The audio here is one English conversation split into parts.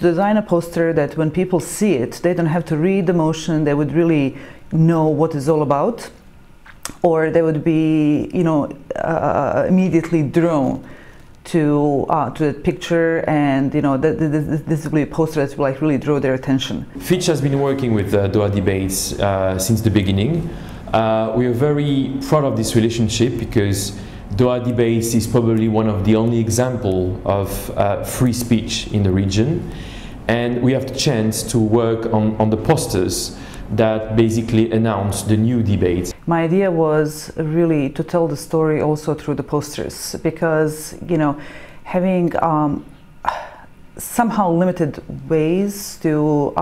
Design a poster that when people see it, they don't have to read the motion, they would really know what it's all about, or they would be, immediately drawn to the picture, and this will be a poster that will really draw their attention. Fitch has been working with Doha Debates since the beginning. We are very proud of this relationship because Doha Debates is probably one of the only examples of free speech in the region, and we have the chance to work on the posters that basically announce the new debates. My idea was really to tell the story also through the posters, because having somehow limited ways to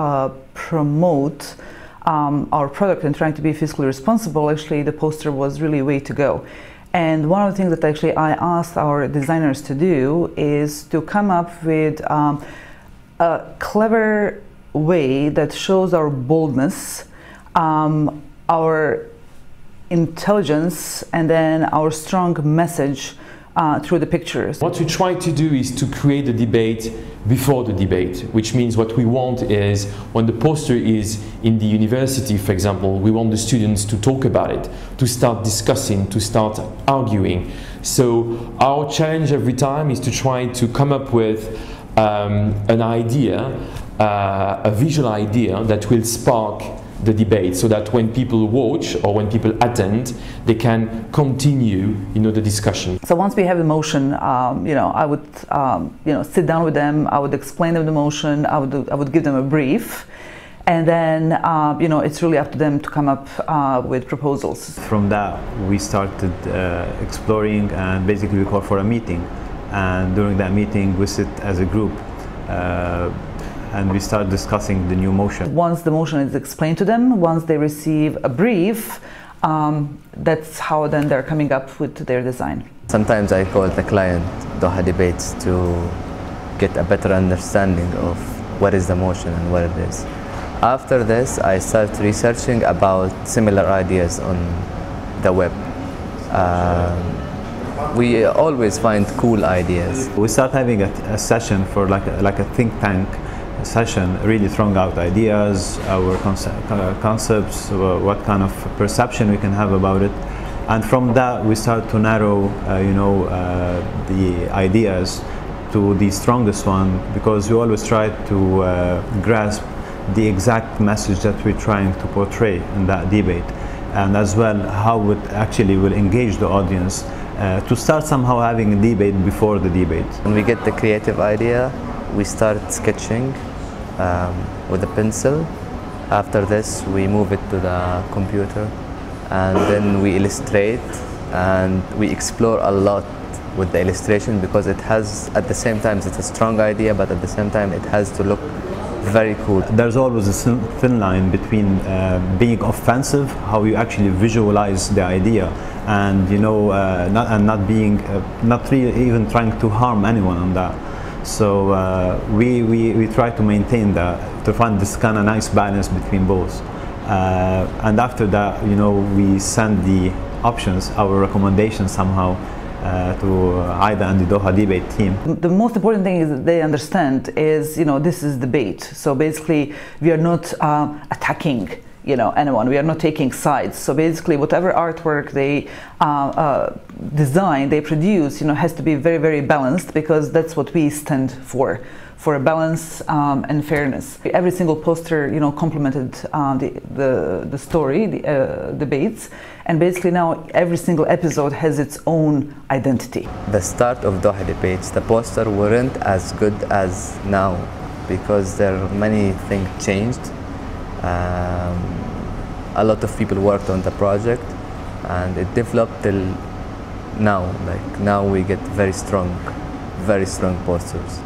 promote our product and trying to be fiscally responsible, actually the poster was really a way to go. And one of the things that actually I asked our designers to do is to come up with a clever way that shows our boldness, our intelligence, and then our strong message through the pictures. What we try to do is to create a debate before the debate, which means what we want is when the poster is in the university, for example, we want the students to talk about it, to start discussing, to start arguing. So our challenge every time is to try to come up with an idea, a visual idea that will spark the debate, so that when people watch or when people attend, they can continue, the discussion. So once we have the motion, I would, sit down with them. I would explain them the motion. I would give them a brief, and then, it's really up to them to come up with proposals. From that, we started exploring, and basically we called for a meeting. And during that meeting, we sit as a group. And we start discussing the new motion. Once the motion is explained to them, once they receive a brief, that's how then they're coming up with their design. Sometimes I call the client Doha Debates to get a better understanding of what is the motion and what it is. After this, I start researching about similar ideas on the web. We always find cool ideas. We start having a session for like a think tank session, really throwing out ideas, our concepts, what kind of perception we can have about it, and from that we start to narrow, the ideas to the strongest one, because we always try to grasp the exact message that we're trying to portray in that debate, and as well how it actually will engage the audience to start somehow having a debate before the debate. When we get the creative idea, we start sketching with a pencil. After this, we move it to the computer, and then we illustrate, and we explore a lot with the illustration, because it has, at the same time, it's a strong idea, but at the same time it has to look very cool. There's always a thin line between being offensive, how you actually visualize the idea, and not being, not really even trying to harm anyone on that. So we try to maintain that, to find this kind of nice balance between both. And after that, we send the options, our recommendations somehow, to Aida and the Doha Debate team. The most important thing is that they understand is, this is debate. So basically, we are not attacking, anyone. We are not taking sides. So basically, whatever artwork they design, they produce, has to be very, very balanced, because that's what we stand for a balance and fairness. Every single poster, complemented the story, the debates, and basically now every single episode has its own identity. The start of Doha Debates, the poster weren't as good as now, because there are many things changed. A lot of people worked on the project, and it developed till now. Like now we get very strong posters.